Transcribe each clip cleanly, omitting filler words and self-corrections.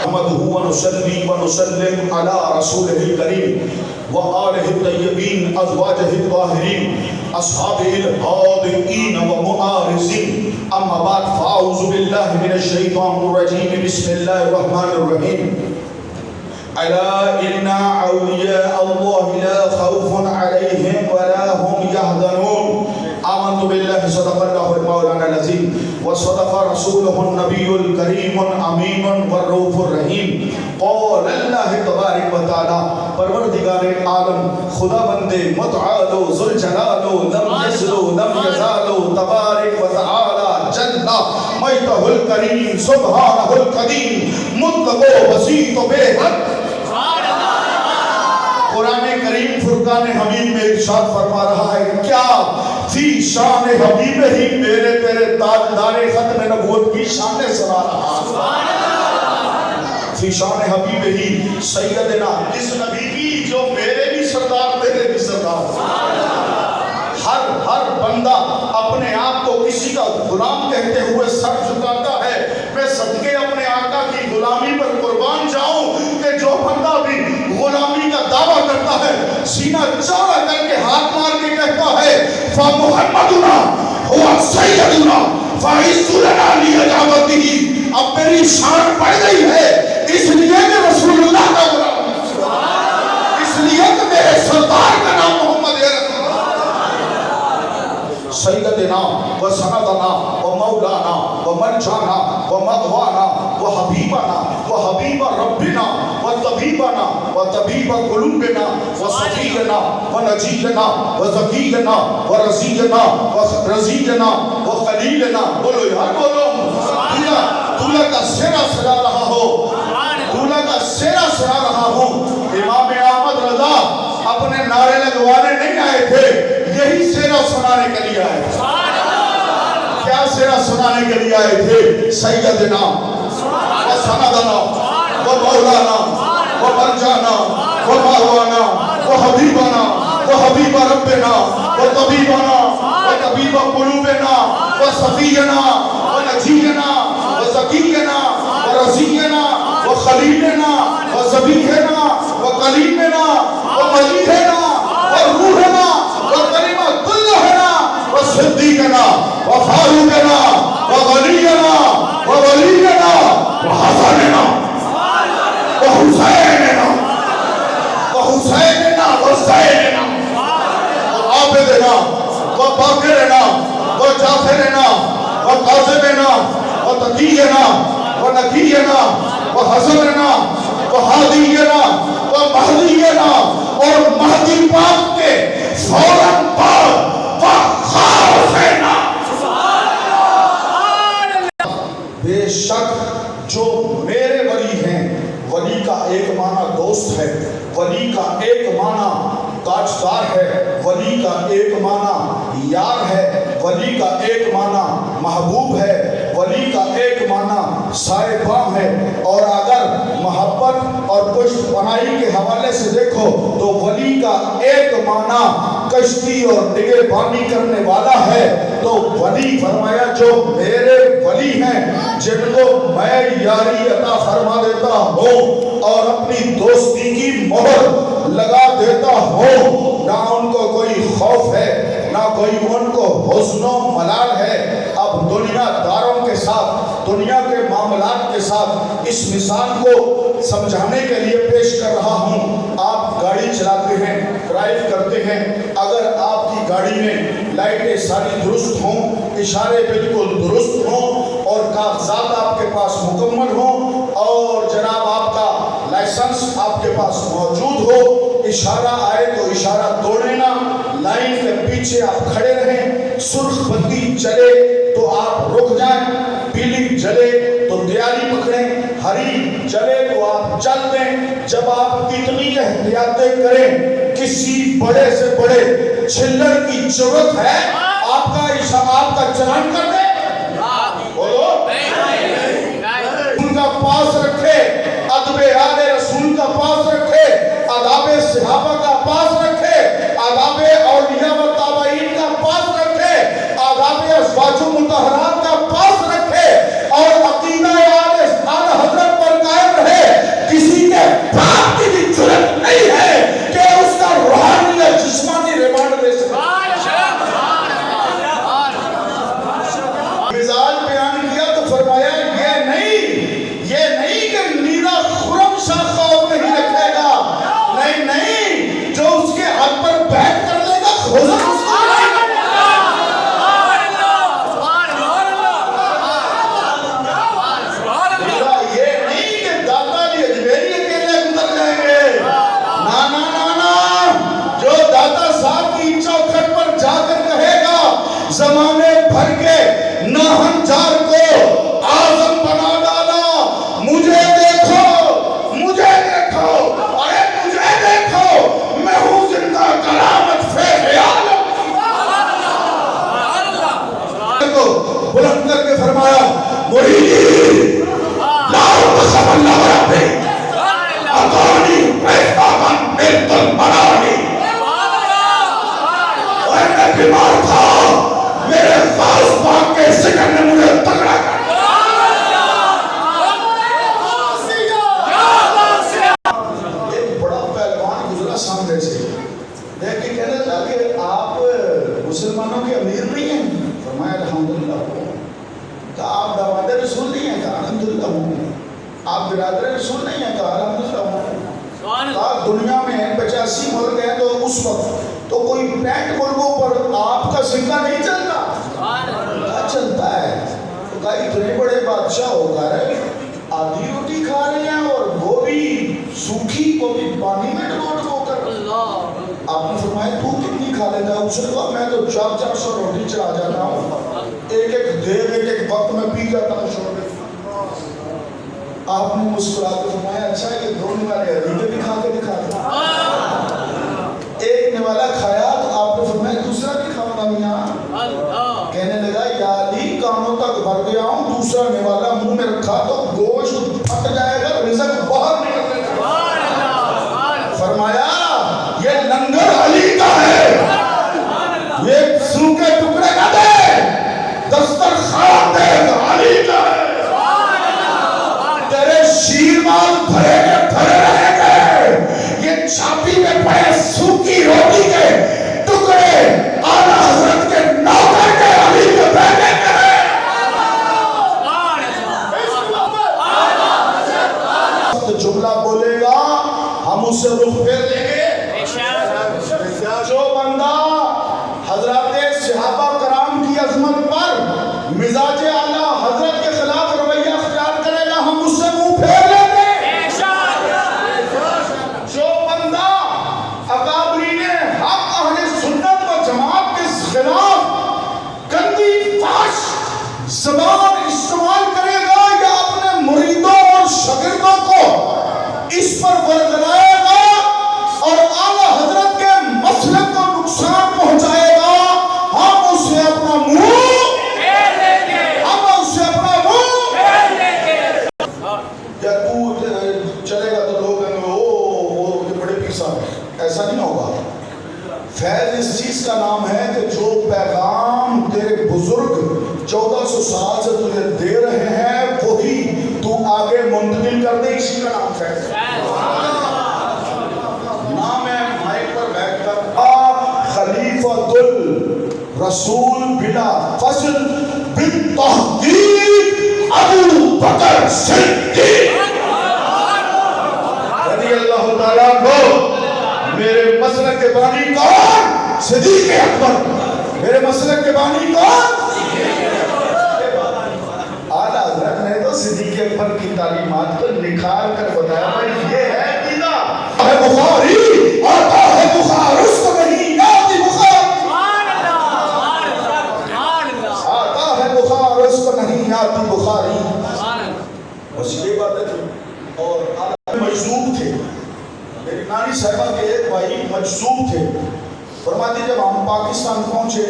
نحمده ونصلي ونسلم على رسوله الكريم وآله الطيبين أزواجه الطاهرين أصحابه الهادئين ومعارضين أما بعد فأعوذ بالله من الشيطان الرجيم بسم الله الرحمن الرحيم ألا إن أولياء الله لا خوف عليهم ولا هم يحزنون آمنت بالله صدق الله المولانا العظيم وصدق رسوله النبي الكريم الأمين والرؤوف الرحيم قال الله تبارك وتعالى پروردگار عالم خدا بند متعال ذو الجلال لم يزل لم يزال تبارك وتعالى جل ميته الكريم سبحانه القديم مطلق وسيط بحق قرآن کریم فرقان حمید میں ارشاد فرما رہا ہے کیا فی شان حبیب ہی میرے تیرے تاجدار ختم نبوت کی شان سنا رہا فی شان حبیب ہی سیدنا اس نبی کی جو میرے بھی سردار تیرے بھی سردار ہر بندہ اپنے آپ کو کسی کا غلام کہتے ہوئے سر جھکاتا ہے میں صدقے اپنے آقا کی غلامی پر قربان جاؤں کہ جو بندہ بھی غلامی کا دعویٰ کرتا ہے سینہ چوڑا کر کے ہاتھ مار کے کہتا ہے فَمُحَمَّدُنَا هُوَ سَيَّدُنَا فَعِزُّ لَنَا لِيَجَابَتِهِ اب میری شان بڑھ گئی ہے اس لیے کہ رسول اللہ کا غلام اس لیے کہ میرے سردار کا نام محمد ہے سیدنا و سندنا و مولانا و مرجانا و مدوانا و حبیبنا و حبیب ربنا و طبیبنا و طبیب قلوبنا و صفینا و نجینا و زکینا و رزینا و رزینا و خلیلنا بولو یار بولو دولہ کا سیرہ سنا رہا ہو دولہ کا سیرہ سنا رہا ہوں امام احمد رضا اپنے نعرے لگوانے نہیں آئے تھے یہی سیرہ سنانے کے لیے آئے تھے کیا سیرہ سنانے کے لیے آئے تھے سیدنا و سندنا و مولانا و مرجانا و ماروانا و حبیبنا و حبیب ربنا و طبیبنا و طبیب قلوبنا و صفینا و نجینا و زکینا و رزینا و خلیلنا و زبیحنا و قلیمنا و ملیحنا و روحنا و کلمۃ اللہ و صدیقنا و فاروقنا و غنینا و ولینا و حسننا و حسیننا و حسیننا و زیننا و عابدنا و باقرنا و جعفرنا و قاسمنا و تقینا و نقینا و حسننا و ہادینا و مہدینا اور مہدی پاک کے فوراً بعد حسینہ بے شک جو میرے ولی ہیں ولی کا ایک معنی دوست ہے ولی کا ایک معنی تاجدار ہے ولی کا ایک معنی یار ہے ولی کا ایک معنی محبوب ہے ولی کا ایک معنی صاحبان ہے اور اگر محبت اور پشت پناہی کے حوالے سے دیکھو تو ولی کا ایک معنی کشتی اور نگہ بانی کرنے والا ہے تو ولی فرمایا جو میرے ولی ہیں جن کو میں یاری عطا فرما دیتا ہوں اور اپنی دوستی کی مہر لگا دیتا ہوں نہ ان کو کوئی خوف ہے نہ کوئی ان کو حزن و ملال ہے اب دنیا داروں کے ساتھ دنیا کے معاملات کے ساتھ اس مثال کو سمجھانے کے لیے پیش کر رہا ہوں آپ گاڑی چلاتے ہیں ڈرائیو کرتے ہیں اگر آپ کی گاڑی میں لائٹیں ساری درست ہوں اشارے بالکل درست ہوں اور کاغذات آپ کے پاس مکمل ہوں اور جناب آپ کا لائسنس آپ کے پاس موجود ہو اشارہ آئے تو اشارہ توڑے نہ لائن کے پیچھے آپ کھڑے رہیں سرخ بتی چلے تو آپ رک جائیں پیلی جلے تو دیاری پکڑیں ہری چلے تو آپ چل دیں جب آپ اتنی احتیاطیں کریں کسی بڑے سے بڑے چھلر کی ضرورت ہے آپ کا چلان کر دیں بولو ان کا پاس رکھے ادب آل رسول کا پاس رکھے آداب صحابہ کا پاس رکھے آداب اولیاء و تابعین کا پاس رکھے آداب ازواج مطہرات کا پاس رکھے اور عقیدہ آل حضرت پر قائم رہے برادر رسول نہیں ہے کہا الحمدللہ دنیا میں 85 ملک ہیں تو اس وقت تو کوئی 65 ملکوں پر آپ کا سکہ نہیں چلتا چلتا ہے تو کہا اتنے بڑے بادشاہ ہو کر آدھی روٹی کھا رہے ہیں اور وہ بھی سوکھی کو بھی پانی میں ڈبو کر آپ نے فرمایا تو کتنی کھا لیتا ہے؟ اس نے کہا میں تو 400 روٹی چلا جاتا ہوں ایک ایک دیر ایک وقت میں پی جاتا ہوں شروع آپ نے مسکرا کے فرمایا اچھا یہ دو نوالے علی بھی کھا کے دکھا دیا ایک نوالا کھایا تو آپ نے فرمایا دوسرا بھی کھاؤں گا میاں کہنے لگا یا علی کانوں تک بھر گیا ہوں دوسرا نوالا منہ میں رکھا تو گوشت پھٹ جائے گا رزق باہر نکلنے لگا فرمایا یہ لنگر علی کا ہے یہ سوکھے ٹکڑے کا دے دسترخوان دے علی کا ہے تیرے شیر مال بھرے رہیں گے یہ چھاپی میں پڑے سوکھی روٹی کے ٹکڑے اعلیٰ حضرت کے نوکر کے علی کے بیٹے کے جملہ بولے گا ہم اسے رخ پھیر لیں گے جو بندہ حضرات صحابہ کرام کی عظمت پر مزاج اعلیٰ حضرت کے خلاف رویہ اختیار کرے گا ہم اس سے منہ پھیر لیں گے جو بندہ اکابرین حق اہل سنت و جماعت کے خلاف گندی فحش زبان استعمال کرے گا یا اپنے مریدوں اور شاگردوں کو اس پر ورگلائے گا اور اعلیٰ حضرت کے مسلک کو نقصان پہنچائے گا ہم اسے اپنا منہ پھیر لیں گے ہم اسے اپنا منہ پھیر لیں گے یا تو چلے گا تو لوگ کہیں گے وہ بڑے پیر صاحب ایسا نہیں ہوگا فیض اس چیز کا نام ہے کہ جو پیغام تیرے بزرگ 1400 سال سے تجھے دے رہے ہیں وہی تو آگے منتقل کر دے اسی کا نام فیض نام ہے مائک پر بیٹھ کر خلیفۃ الرسول بلا فصل بالتحقیق ابو بکر صدیق رضی اللہ تعالیٰ عنہ میرے مسلک کے بانی کون؟ صدیق اکبر میرے مسلک کے بانی کون؟ اعلیٰ حضرت نے تو صدیق اکبر کی تعلیمات کو نکھار کر بتایا بھائی یہ ہے قیدہ ہے بخاری آتا ہے بخار اس کو نہیں آتی بخار آتا ہے بخار اس کو نہیں آتی بخاری بس یہ بات ہے اور اعلیٰ مجذوب تھے میری نانی صاحبہ کے ایک بھائی مجذوب تھے فرماتی جب ہم پاکستان پہنچے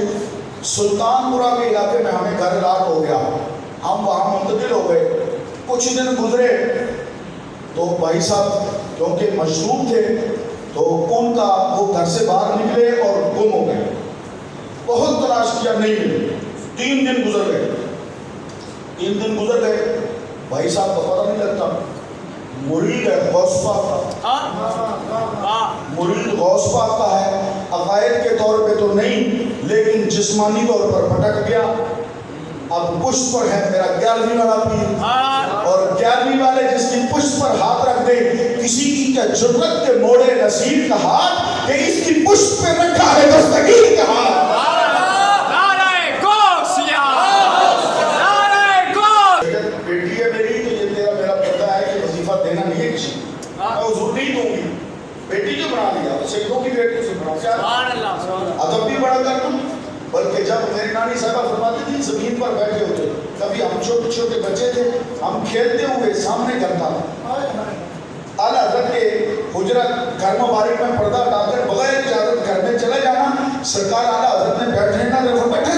سلطان پورہ کے علاقے میں ہمیں گھر لاٹ ہو گیا ہم وہاں منتقل ہو گئے کچھ دن گزرے تو بھائی صاحب کیونکہ مجذوب تھے تو ان کا وہ گھر سے باہر نکلے اور گم ہو گئے بہت تلاش کیا نہیں ملے 3 دن گزر گئے بھائی صاحب کا پتہ نہیں لگتا مرید ہے غوث پاک کا مرید غوث پاک کا ہے عقائد کے طور پہ تو نہیں لیکن جسمانی طور پر بھٹک گیا اب پشت پر ہے میرا 11ویں والا پیر اور 11ویں والے جس کی پشت پر ہاتھ رکھ دے کسی کی کیا جرت کے موڑے نصیر کا ہاتھ کہ اس کی پشت پہ رکھا ہے دستگیر کا ہاتھ بیٹی ہے میری تو یہ تیرا میرا پتہ ہے کہ وظیفہ دینا نہیں ہے کسی میں حضور نہیں دوں گی بیٹی جو بنا لیا سیدوں کی بیٹی سے بنا ادب بھی بڑا کر دوں بلکہ جب میری نانی صاحبہ فرماتی تھی زمین پر بیٹھے ہوتے کبھی ہم چھوٹے چھوٹے بچے تھے ہم کھیلتے ہوئے سامنے گھر تھا اعلیٰ حضرت کے حجرت گھر مبارک میں پردہ ڈال کر بغیر اجازت گھر میں چلے جانا سرکار اعلیٰ حضرت نے بیٹھے نہ دیکھو بیٹھے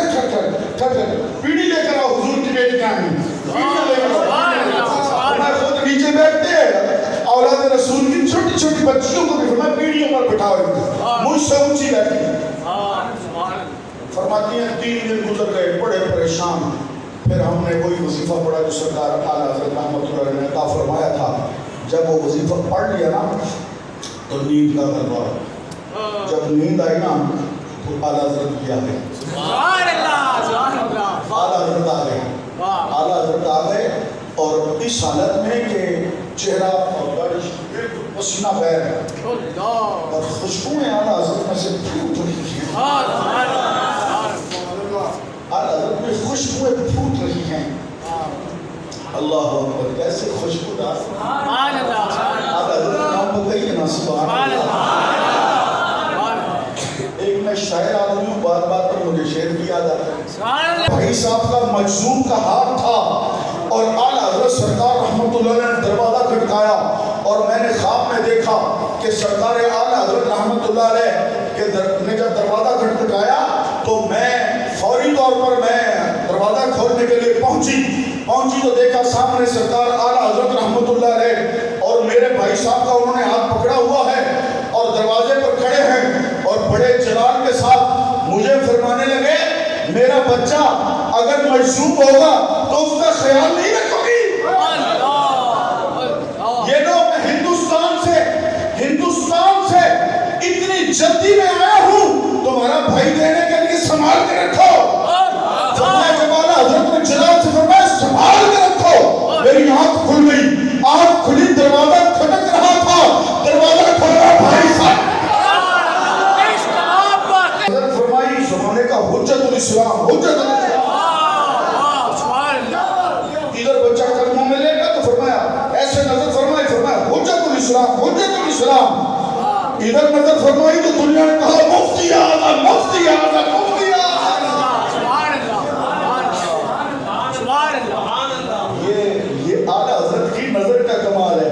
پیڑھی لے کر آؤ حضور کی بیٹی آئیں میں خود نیچے بیٹھتے اولاد رسول کی چھوٹی چھوٹی بچیوں کو بھی میں پیڑھیوں پر بٹھا مجھ سے اونچی بیٹھی فرماتی ہیں 3 دن گزر گئے بڑے پریشان پھر ہم نے کوئی وظیفہ پڑھا جو سرکار اعلیٰ حضرت رحمۃ اللہ علیہ نے عطا فرمایا تھا جب وہ وظیفہ پڑھ لیا نا تو نیند کا غلبہ جب نیند آئی نا تو اعلیٰ حضرت کیا گئے اعلیٰ حضرت آ گئے اور اس حالت میں کہ چہرہ اور داڑھی بالکل پسینہ بہ رہا ہے اور خوشبوئیں اعلیٰ حضرت میں سے پھوٹ رہی ہیں. اعلیٰ حضرت میں خوشبوئیں پھوٹ رہی ہیں. اللہ اکبر, کیسے خوشبودار. اعلیٰ حضرت نام بتائیے نا, سبحان اللہ. ایک میں شاعر آدمی ہوں, بار بار پر مجھے شعر کی یاد آتا ہے. بھائی صاحب کا مجذوم کا ہاتھ تھا اور اعلیٰ حضرت سرکار رحمت اللہ علیہ نے دروازہ کھٹکایا اور میں نے خواب میں دیکھا کہ سرکار اعلیٰ حضرت رحمت اللہ علیہ نے جب دروازہ کھٹکایا تو میں فوری طور پر میں دروازہ کھولنے کے لیے پہنچی تو دیکھا سامنے سرکار اعلیٰ حضرت رحمت اللہ علیہ اور میرے بھائی صاحب کا انہوں نے ہاتھ پکڑا ہوا ہے اور دروازے پر کھڑے ہیں اور بڑے جلال کے ساتھ مجھے فرمانے لگے, میرا بچہ اگر مجذوب ہوگا تو اس کا خیال نہیں رکھو گی. یہ لو, میں ہندوستان سے اتنی جلدی میں آیا ہوں, تمہارا بھائی دینے کے لیے سنبھال کے رکھو. حضرت نے جلال سے فرمایا سنبھال کے رکھو. میری آنکھ کھل گئی, آنکھ کھلی, دروازہ کھٹک رہا تھا, دروازہ کھولا, بھائی صاحب حضرت فرمائی زمانے کا حجت الاسلام, حجت الاسلام. ادھر بچہ کلمہ میں لے گا تو فرمایا ایسے نظر فرمائی, فرمایا حجت الاسلام, حجت الاسلام. ادھر نظر فرمائی تو دنیا نے کہا مفتی اعظم, مفتی اعظم, مفتی اعظم. یہ اعلیٰ حضرت کی نظر کا کمال ہے,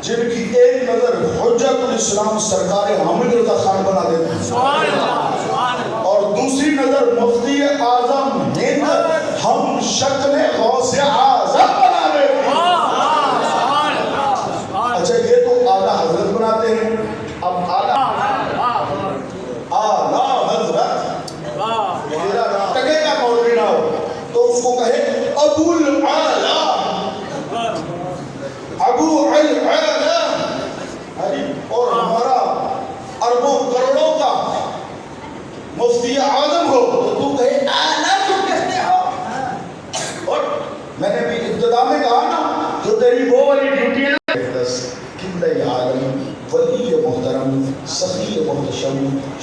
جن کی ایک نظر حجت الاسلام سرکار حامد رضا خان بنا دیتے ہیں اور دوسری نظر مفتی اعظم ہند ہم شکل غوث اعظم بنا دیتے ہیں. اچھا یہ تو اعلیٰ حضرت بناتے ہیں. اب اعلیٰ حضرت میرا ٹکے کا مولوی نہ ہو تو اس کو کہے ابو العالیٰ, ابو العالیٰ. اور ہمارا اربوں کروڑوں کا مفتی اعظم ہو تو کہے اعلیٰ کیوں کہتے ہو. اور میں نے بھی ابتدا میں کہا نا جو تیری وہ والی ڈیوٹی ہے نا, قبلہ عالم, ولی محترم, سخی محتشم,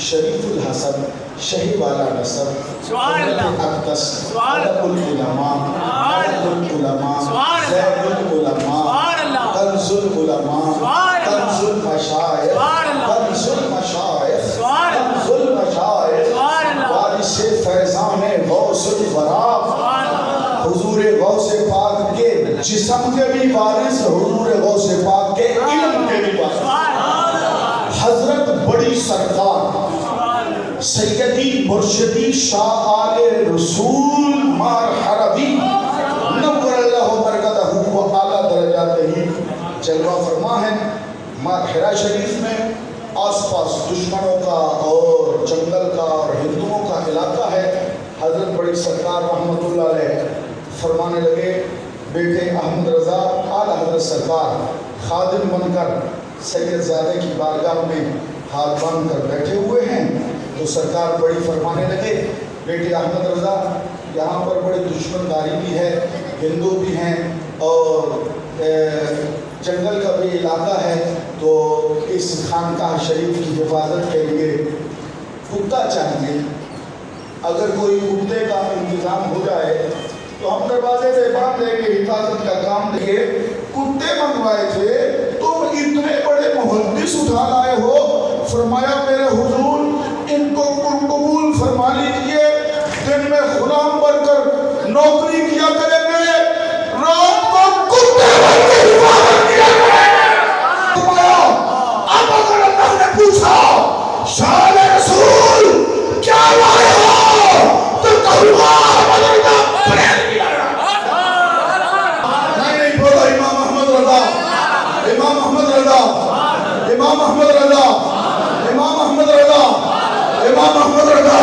شریف الحسن, شہی والا نصب, اقدس, ادب العلماء, ادب العلماء, زید العلماء, کنز العلماء, کنز المشایخ, کنز المشایخ, کنز المشایخ, وارث فیضان غوث الورا, حضور غوث پاک کے جسم کے بھی وارث, حضور غوث پاک کے علم کے بھی وارث. حضرت بڑی سرکار سیدی مرشدی شاہ آل رسول مار حربی نور اللہ برکتہ و اعلیٰ درجات ہی جلوہ فرما ہے. مارحرہ شریف میں آس پاس دشمنوں کا اور جنگل کا اور ہندوؤں کا علاقہ ہے. حضرت بڑی سرکار رحمت اللہ علیہ فرمانے لگے بیٹے احمد رضا اعلیٰ حضرت سرکار خادم بن کر سید زادے کی بارگاہ میں ہاتھ باندھ کر بیٹھے ہوئے ہیں. تو سرکار بڑی فرمانے لگے بیٹے احمد رضا یہاں پر بڑی دشمن داری بھی ہے, ہندو بھی ہیں اور جنگل کا بھی علاقہ ہے, تو اس خانقاہ شریف کی حفاظت کے لیے کتا چاہیے. اگر کوئی کتے کا انتظام ہو جائے تو ہم دروازے پہ باندھ لیں گے, حفاظت کا کام دیں گے. کتے منگوائے تھے تو اتنے بڑے محدث اٹھا لائے ہو. فرمایا میرے حضور ان کو قبول فرما لیجیے, دن میں غلام بن کر نوکری کیا کریں گے, رات کو کتے بن کے حفاظت کیا کریں گے. اب اگر اللہ نے پوچھا شان رسول کیا لائے ہو تو کہوں گا امام احمد رضا, امام احمد رضا, امام احمد رضا.